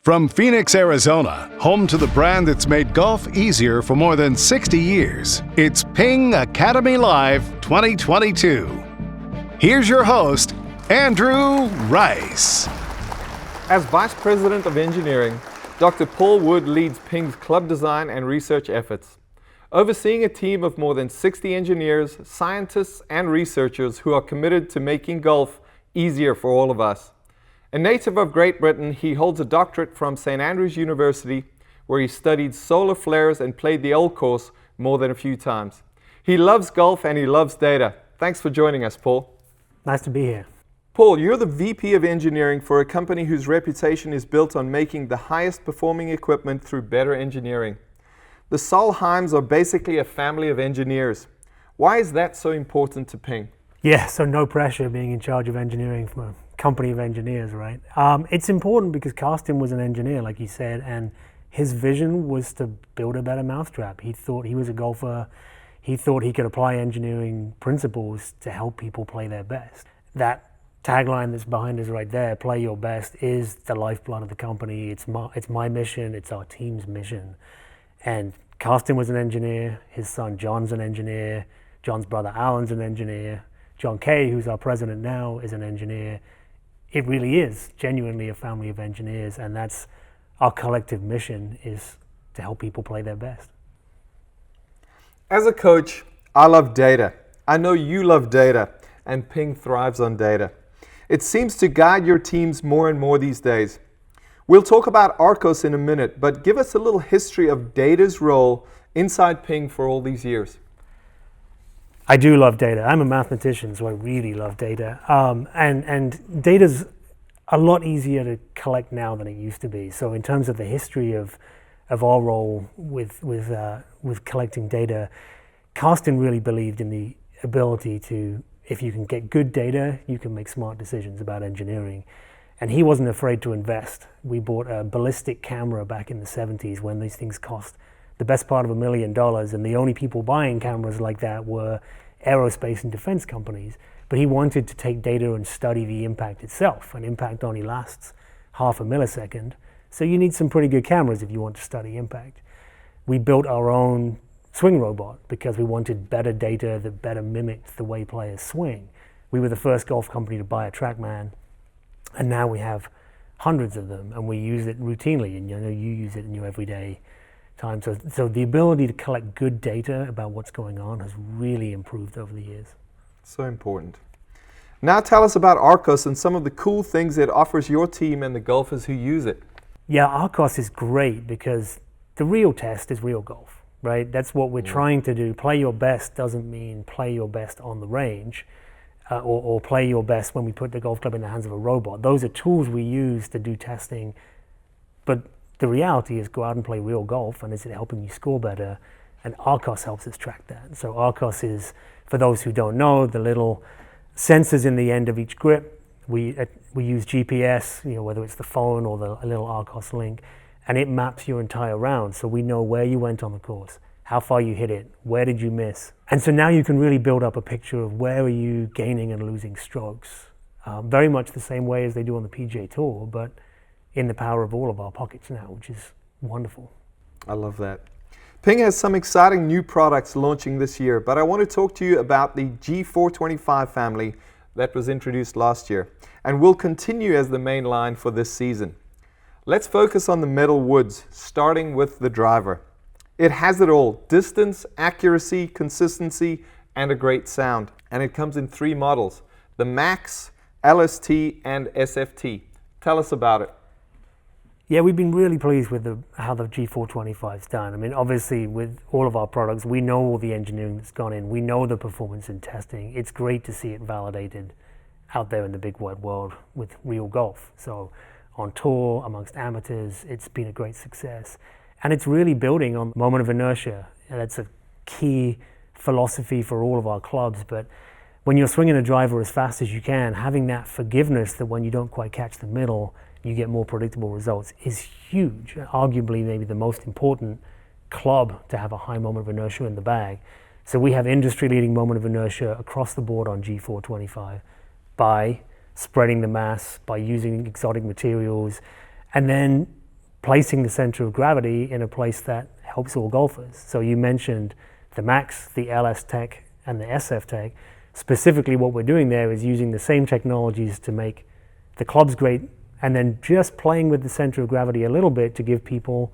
From Phoenix, Arizona, home to the brand that's made golf easier for more than 60 years, it's Ping Academy Live 2022. Here's your host, Andrew Rice. As Vice President of Engineering, Dr. Paul Wood leads Ping's club design and research efforts, overseeing a team of more than 60 engineers, scientists, and researchers who are committed to making golf easier for all of us. A native of Great Britain, he holds a doctorate from St. Andrews University, where he studied solar flares and played the Arcos more than a few times. He loves golf and he loves data. Thanks for joining us, Paul. Nice to be here. Paul, you're the VP of Engineering for a company whose reputation is built on making the highest performing equipment through better engineering. The Solheims are basically a family of engineers. Why is that so important to Ping? Yeah, so no pressure being in charge of engineering from a company of engineers, right? It's important because Carsten was an engineer, like you said, and his vision was to build a better mousetrap. He thought he was a golfer. He thought he could apply engineering principles to help people play their best. That tagline that's behind us right there, play your best, is the lifeblood of the company. It's my mission, it's our team's mission. And Carsten was an engineer, his son John's an engineer, John's brother Alan's an engineer, John Kay, who's our president now, is an engineer. It really is genuinely a family of engineers, and that's our collective mission, is to help people play their best. As a coach, I love data. I know you love data, and Ping thrives on data. It seems to guide your teams more and more these days. We'll talk about Arcos in a minute, but give us a little history of data's role inside Ping for all these years. I do love data. I'm a mathematician, so I really love data. And data's a lot easier to collect now than it used to be. So in terms of the history of our role with collecting data, Carsten really believed in the ability to, if you can get good data, you can make smart decisions about engineering. And he wasn't afraid to invest. We bought a ballistic camera back in the 70s when these things cost the best part of $1 million, and the only people buying cameras like that were aerospace and defense companies. But he wanted to take data and study the impact itself. An impact only lasts half a millisecond, so you need some pretty good cameras if you want to study impact. We built our own swing robot because we wanted better data that better mimicked the way players swing. We were the first golf company to buy a TrackMan, and now we have hundreds of them, and we use it routinely, and you know you use it in your everyday time. So the ability to collect good data about what's going on has really improved over the years. So important. Now tell us about Arcos and some of the cool things it offers your team and the golfers who use it. Yeah, Arcos is great because the real test is real golf, right? That's what we're trying to do. Play your best doesn't mean play your best on the range or play your best when we put the golf club in the hands of a robot. Those are tools we use to do testing, but the reality is go out and play real golf, and is it helping you score better? And Arcos helps us track that. So Arcos is, for those who don't know, the little sensors in the end of each grip. We use GPS, whether it's the phone or the little Arcos link, and it maps your entire round. So we know where you went on the course, how far you hit it, where did you miss. And so now you can really build up a picture of where are you gaining and losing strokes. Very much the same way as they do on the PGA Tour, but in the power of all of our pockets now, which is wonderful. I love that. Ping has some exciting new products launching this year, but I want to talk to you about the G425 family that was introduced last year and will continue as the main line for this season. Let's focus on the metal woods, starting with the driver. It has it all: distance, accuracy, consistency, and a great sound. And it comes in 3 models: the Max, LST, and SFT. Tell us about it. Yeah, we've been really pleased with how the G425's done. I mean, obviously, with all of our products, we know all the engineering that's gone in. We know the performance in testing. It's great to see it validated out there in the big wide world with real golf. So on tour, amongst amateurs, it's been a great success. And it's really building on moment of inertia. That's a key philosophy for all of our clubs. But when you're swinging a driver as fast as you can, having that forgiveness that when you don't quite catch the middle, you get more predictable results is huge. Arguably maybe the most important club to have a high moment of inertia in the bag. So we have industry-leading moment of inertia across the board on G425 by spreading the mass, by using exotic materials, and then placing the center of gravity in a place that helps all golfers. So you mentioned the Max, the LS Tech, and the SF Tech. Specifically, what we're doing there is using the same technologies to make the clubs great, and then just playing with the center of gravity a little bit to give people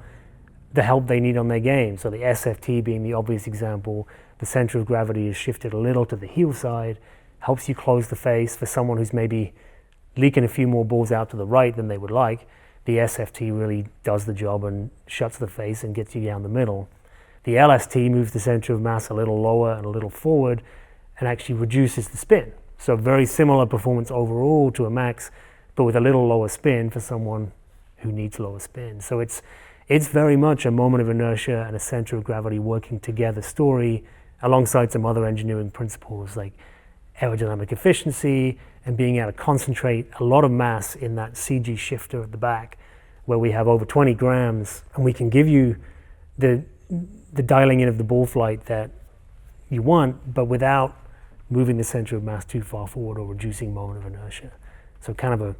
the help they need on their game. So the SFT being the obvious example, the center of gravity is shifted a little to the heel side, helps you close the face for someone who's maybe leaking a few more balls out to the right than they would like. The SFT really does the job and shuts the face and gets you down the middle. The LST moves the center of mass a little lower and a little forward and actually reduces the spin. So very similar performance overall to a Max, but with a little lower spin for someone who needs lower spin. So it's very much a moment of inertia and a center of gravity working together story alongside some other engineering principles like aerodynamic efficiency and being able to concentrate a lot of mass in that CG shifter at the back where we have over 20 grams and we can give you the dialing in of the ball flight that you want, but without moving the center of mass too far forward or reducing moment of inertia. So kind of a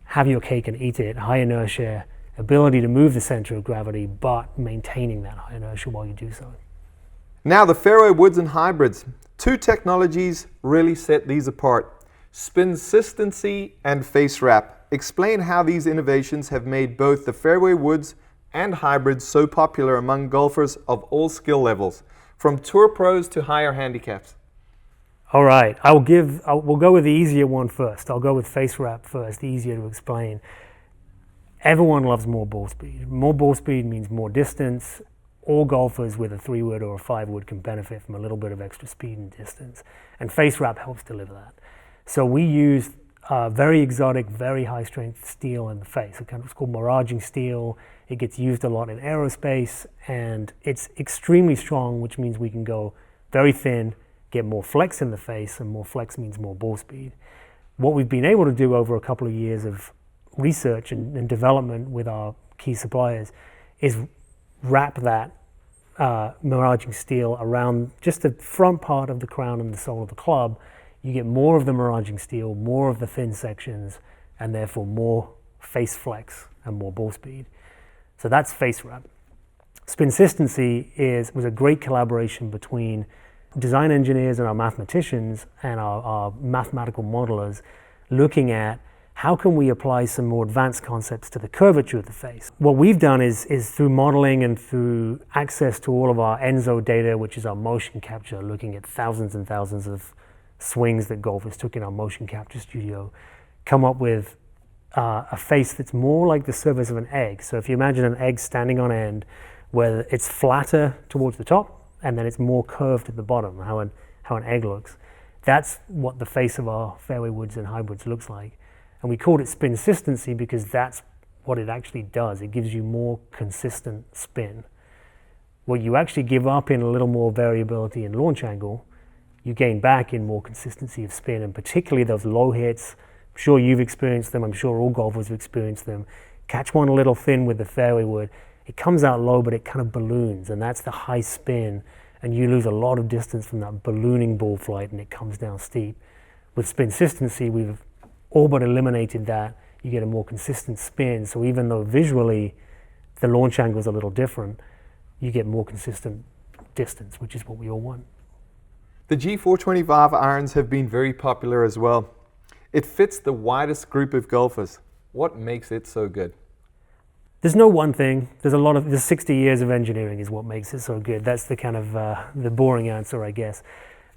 have your cake and eat it, high inertia, ability to move the center of gravity, but maintaining that high inertia while you do so. Now the fairway woods and hybrids. Two technologies really set these apart: spinsistency and face wrap. Explain how these innovations have made both the fairway woods and hybrids so popular among golfers of all skill levels, from tour pros to higher handicaps. All right, we'll go with the easier one first. I'll go with face wrap first, easier to explain. Everyone loves more ball speed. More ball speed means more distance. All golfers with a 3-wood or a 5-wood can benefit from a little bit of extra speed and distance. And face wrap helps deliver that. So we use very exotic, very high strength steel in the face. It's called miraging steel. It gets used a lot in aerospace and it's extremely strong, which means we can go very thin, get more flex in the face, and more flex means more ball speed. What we've been able to do over a couple of years of research and development with our key suppliers is wrap that miraging steel around just the front part of the crown and the sole of the club. You get more of the miraging steel, more of the thin sections, and therefore more face flex and more ball speed. So that's face wrap. Spinsistency was a great collaboration between design engineers and our mathematicians and our mathematical modelers looking at how can we apply some more advanced concepts to the curvature of the face. What we've done is through modeling and through access to all of our ENSO data, which is our motion capture, looking at thousands and thousands of swings that golfers took in our motion capture studio, come up with a face that's more like the surface of an egg. So if you imagine an egg standing on end where it's flatter towards the top and then it's more curved at the bottom, how an egg looks. That's what the face of our fairway woods and hybrids looks like. And we called it spinsistency because that's what it actually does. It gives you more consistent spin. What you actually give up in a little more variability in launch angle, you gain back in more consistency of spin, and particularly those low hits. I'm sure you've experienced them. I'm sure all golfers have experienced them. Catch one a little thin with the fairway wood. It comes out low, but it kind of balloons, and that's the high spin, and you lose a lot of distance from that ballooning ball flight, and it comes down steep. With spinsistency, we've all but eliminated that. You get a more consistent spin, so even though visually the launch angle is a little different, you get more consistent distance, which is what we all want. The G425 irons have been very popular as well. It fits the widest group of golfers. What makes it so good? There's no one thing. There's 60 years of engineering is what makes it so good. That's the kind of the boring answer, I guess.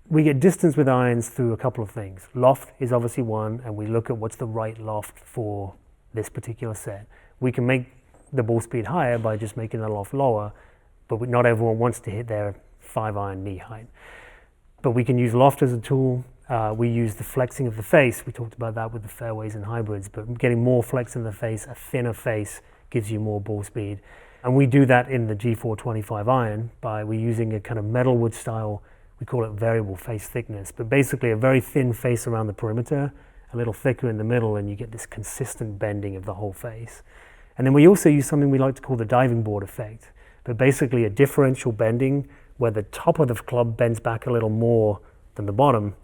We get distance with irons through a couple of things. Loft is obviously one, and we look at what's the right loft for this particular set. We can make the ball speed higher by just making the loft lower, but not everyone wants to hit their 5-iron knee height. But we can use loft as a tool. We use the flexing of the face. We talked about that with the fairways and hybrids, but getting more flex in the face, a thinner face, gives you more ball speed. And we do that in the G425 iron by using a kind of metalwood style, we call it variable face thickness, but basically a very thin face around the perimeter, a little thicker in the middle, and you get this consistent bending of the whole face. And then we also use something we like to call the diving board effect, but basically a differential bending where the top of the club bends back a little more than the bottom,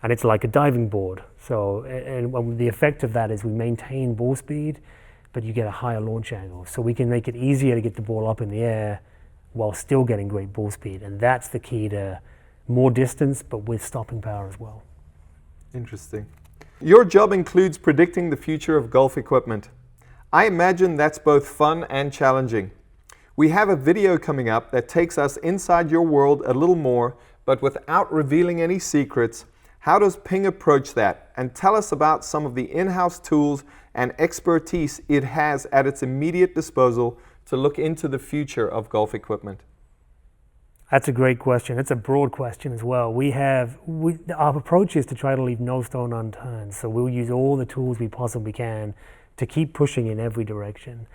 and it's like a diving board. So, and the effect of that is we maintain ball speed, but you get a higher launch angle. So we can make it easier to get the ball up in the air while still getting great ball speed. And that's the key to more distance, but with stopping power as well. Interesting. Your job includes predicting the future of golf equipment. I imagine that's both fun and challenging. We have a video coming up that takes us inside your world a little more, but without revealing any secrets. How does Ping approach that? And tell us about some of the in-house tools and expertise it has at its immediate disposal to look into the future of golf equipment. That's a great question. It's a broad question as well. Our approach is to try to leave no stone unturned. So we'll use all the tools we possibly can to keep pushing in every direction.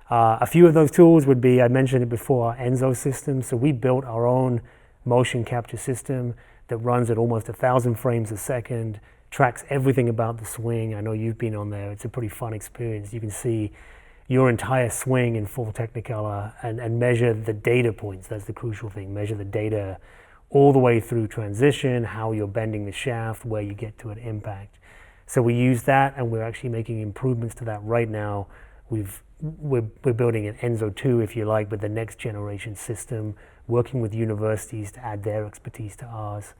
A few of those tools would be, I mentioned it before, our Enzo system. So we built our own motion capture system that runs at almost 1,000 frames a second, tracks everything about the swing. I know you've been on there. It's a pretty fun experience. You can see your entire swing in full Technicolor and measure the data points. That's the crucial thing. Measure the data all the way through transition, how you're bending the shaft, where you get to at impact. So we use that, and we're actually making improvements to that right now. We're building an Enzo 2, if you like, with the next generation system, working with universities to add their expertise to ours.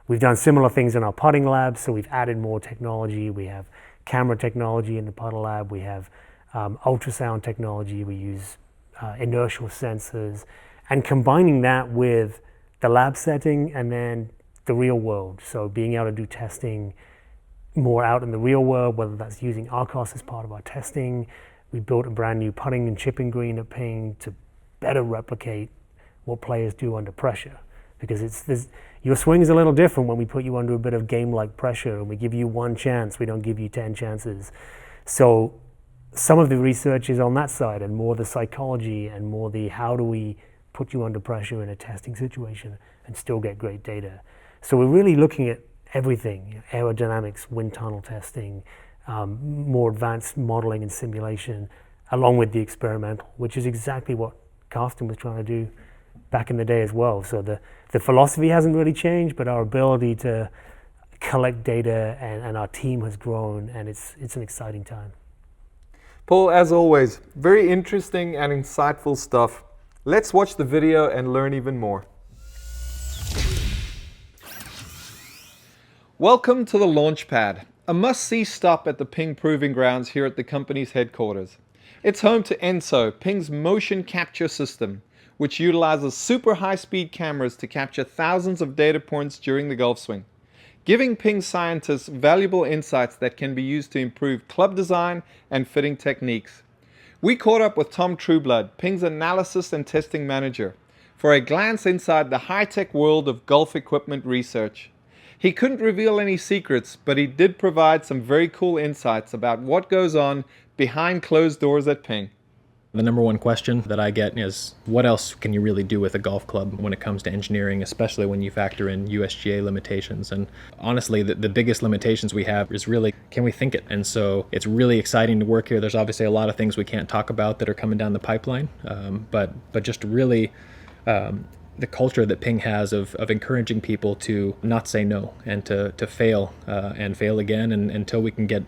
We've done similar things in our putting lab, so we've added more technology. We have camera technology in the putter lab. We have ultrasound technology. We use inertial sensors, and combining that with the lab setting and then the real world. So being able to do testing more out in the real world, whether that's using Arcos as part of our testing. We built a brand new putting and chipping green at Ping to better replicate what players do under pressure. Because your swing is a little different when we put you under a bit of game-like pressure and we give you one chance, we don't give you 10 chances. So some of the research is on that side, and more the psychology and more the how do we put you under pressure in a testing situation and still get great data. So we're really looking at everything, aerodynamics, wind tunnel testing, more advanced modeling and simulation, along with the experimental, which is exactly what Carsten was trying to do back in the day as well. So the philosophy hasn't really changed, but our ability to collect data and our team has grown, and it's an exciting time. Paul, as always, very interesting and insightful stuff. Let's watch the video and learn even more. Welcome to the Launchpad, a must-see stop at the Ping Proving Grounds here at the company's headquarters. It's home to Enzo, Ping's motion capture system, which utilizes super high-speed cameras to capture thousands of data points during the golf swing, giving Ping scientists valuable insights that can be used to improve club design and fitting techniques. We caught up with Tom Trueblood, Ping's analysis and testing manager, for a glance inside the high-tech world of golf equipment research. He couldn't reveal any secrets, but he did provide some very cool insights about what goes on behind closed doors at Ping. The number one question that I get is, what else can you really do with a golf club when it comes to engineering, especially when you factor in USGA limitations? And honestly, the biggest limitations we have is really, can we think it? And so it's really exciting to work here. There's obviously a lot of things we can't talk about that are coming down the pipeline, but just really the culture that Ping has of encouraging people to not say no and to fail and fail again until we can get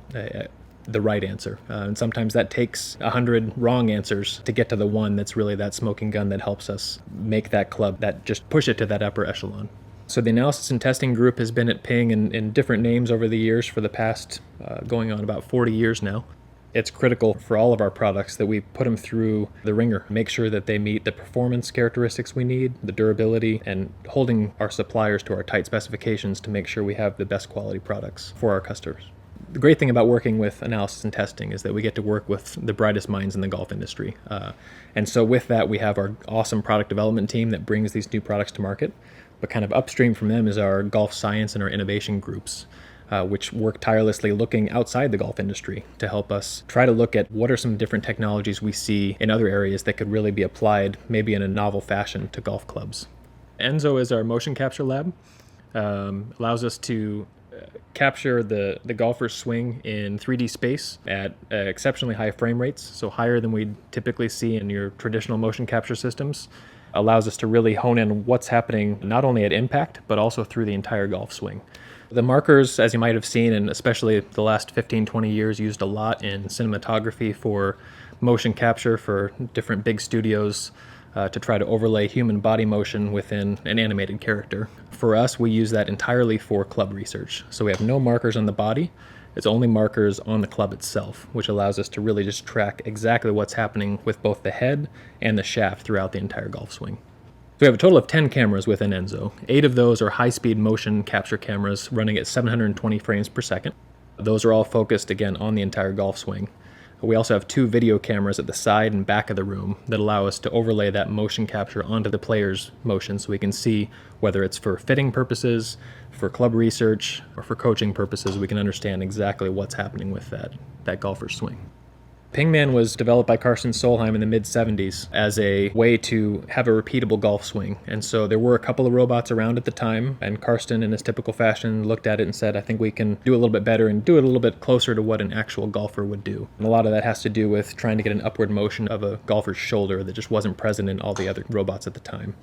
the right answer. And sometimes that takes 100 wrong answers to get to the one that's really that smoking gun that helps us make that club, that just push it to that upper echelon. So the analysis and testing group has been at Ping in different names over the years for the past going on about 40 years now. It's critical for all of our products that we put them through the ringer, make sure that they meet the performance characteristics we need, the durability, and holding our suppliers to our tight specifications to make sure we have the best quality products for our customers. The great thing about working with analysis and testing is that we get to work with the brightest minds in the golf industry. And so with that, we have our awesome product development team that brings these new products to market. But kind of upstream from them is our golf science and our innovation groups, which work tirelessly looking outside the golf industry to help us try to look at what are some different technologies we see in other areas that could really be applied maybe in a novel fashion to golf clubs. Enzo is our motion capture lab. Allows us to capture the golfer's swing in 3D space at exceptionally high frame rates, so higher than we typically see in your traditional motion capture systems. Allows us to really hone in what's happening not only at impact, but also through the entire golf swing. The markers, as you might have seen, and especially the last 15, 20 years, used a lot in cinematography for motion capture for different big studios to try to overlay human body motion within an animated character. For us, we use that entirely for club research. So we have no markers on the body. It's only markers on the club itself, which allows us to really just track exactly what's happening with both the head and the shaft throughout the entire golf swing. So we have a total of 10 cameras within Enzo. 8 of those are high-speed motion capture cameras running at 720 frames per second. Those are all focused, again, on the entire golf swing. We also have 2 video cameras at the side and back of the room that allow us to overlay that motion capture onto the player's motion so we can see whether it's for fitting purposes, for club research, or for coaching purposes. We can understand exactly what's happening with that golfer's swing. Pingman was developed by Karsten Solheim in the mid-70s as a way to have a repeatable golf swing. And so there were a couple of robots around at the time, and Karsten, in his typical fashion, looked at it and said, I think we can do a little bit better and do it a little bit closer to what an actual golfer would do. And a lot of that has to do with trying to get an upward motion of a golfer's shoulder that just wasn't present in all the other robots at the time.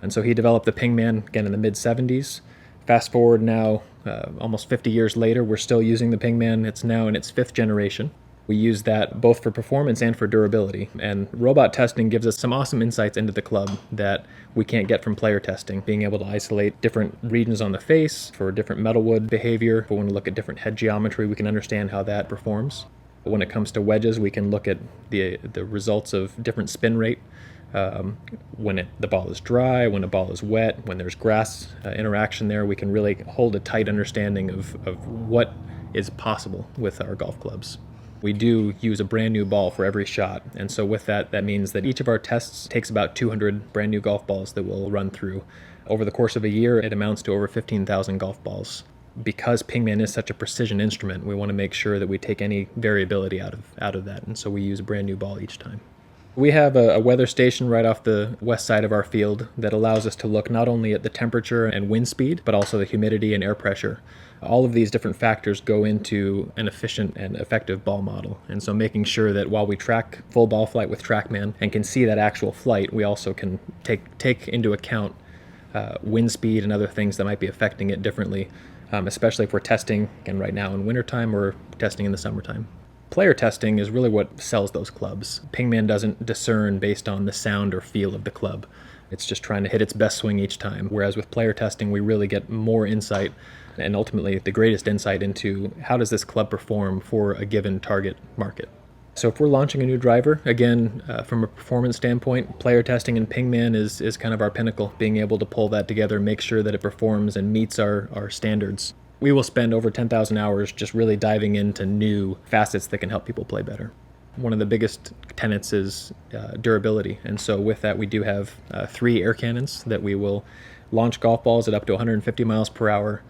And so he developed the Pingman, again, in the mid-70s. Fast forward now, almost 50 years later, we're still using the Pingman. It's now in its 5th generation. We use that both for performance and for durability. And robot testing gives us some awesome insights into the club that we can't get from player testing. Being able to isolate different regions on the face for different metalwood behavior. If we want to look at different head geometry, we can understand how that performs. When it comes to wedges, we can look at the results of different spin rate. When the ball is dry, when the ball is wet, when there's grass interaction there, we can really hold a tight understanding of what is possible with our golf clubs. We do use a brand new ball for every shot, and so with that means that each of our tests takes about 200 brand new golf balls that we'll run through. Over the course of a year, it amounts to over 15,000 golf balls. Because Pingman is such a precision instrument, we want to make sure that we take any variability out of that, and so we use a brand new ball each time. We have a weather station right off the west side of our field that allows us to look not only at the temperature and wind speed, but also the humidity and air pressure. All of these different factors go into an efficient and effective ball model. And so making sure that while we track full ball flight with TrackMan and can see that actual flight, we also can take into account wind speed and other things that might be affecting it differently, especially if we're testing, again, right now in wintertime or testing in the summertime. Player testing is really what sells those clubs. Pingman doesn't discern based on the sound or feel of the club. It's just trying to hit its best swing each time. Whereas with player testing, we really get more insight and ultimately the greatest insight into how does this club perform for a given target market. So if we're launching a new driver, again, from a performance standpoint, player testing in Pingman is kind of our pinnacle, being able to pull that together, make sure that it performs and meets our standards. We will spend over 10,000 hours just really diving into new facets that can help people play better. One of the biggest tenets is durability. And so with that, we do have 3 air cannons that we will launch golf balls at up to 150 miles per hour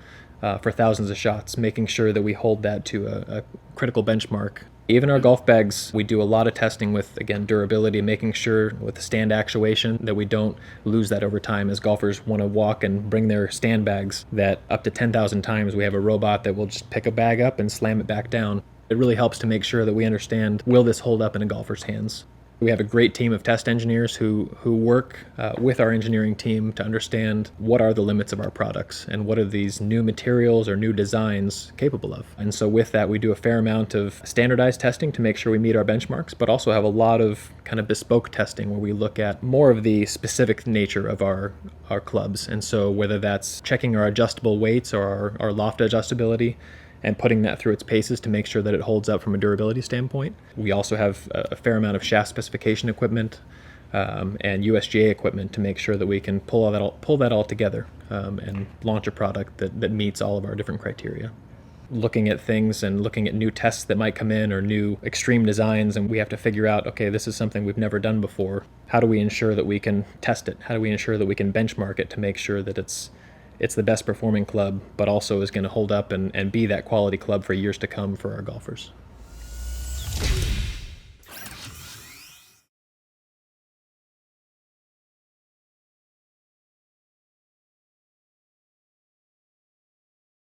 for thousands of shots, making sure that we hold that to a critical benchmark. Even our golf bags, we do a lot of testing with, again, durability, making sure with the stand actuation that we don't lose that over time as golfers want to walk and bring their stand bags, that up to 10,000 times we have a robot that will just pick a bag up and slam it back down. It really helps to make sure that we understand, will this hold up in a golfer's hands? We have a great team of test engineers who work with our engineering team to understand what are the limits of our products and what are these new materials or new designs capable of. And so with that, we do a fair amount of standardized testing to make sure we meet our benchmarks, but also have a lot of kind of bespoke testing where we look at more of the specific nature of our clubs. And so whether that's checking our adjustable weights or our loft adjustability, and putting that through its paces to make sure that it holds up from a durability standpoint. We also have a fair amount of shaft specification equipment and USGA equipment to make sure that we can pull that all together and launch a product that meets all of our different criteria. Looking at things and looking at new tests that might come in or new extreme designs, and we have to figure out, okay, this is something we've never done before. How do we ensure that we can test it? How do we ensure that we can benchmark it to make sure that it's the best performing club, but also is going to hold up and be that quality club for years to come for our golfers?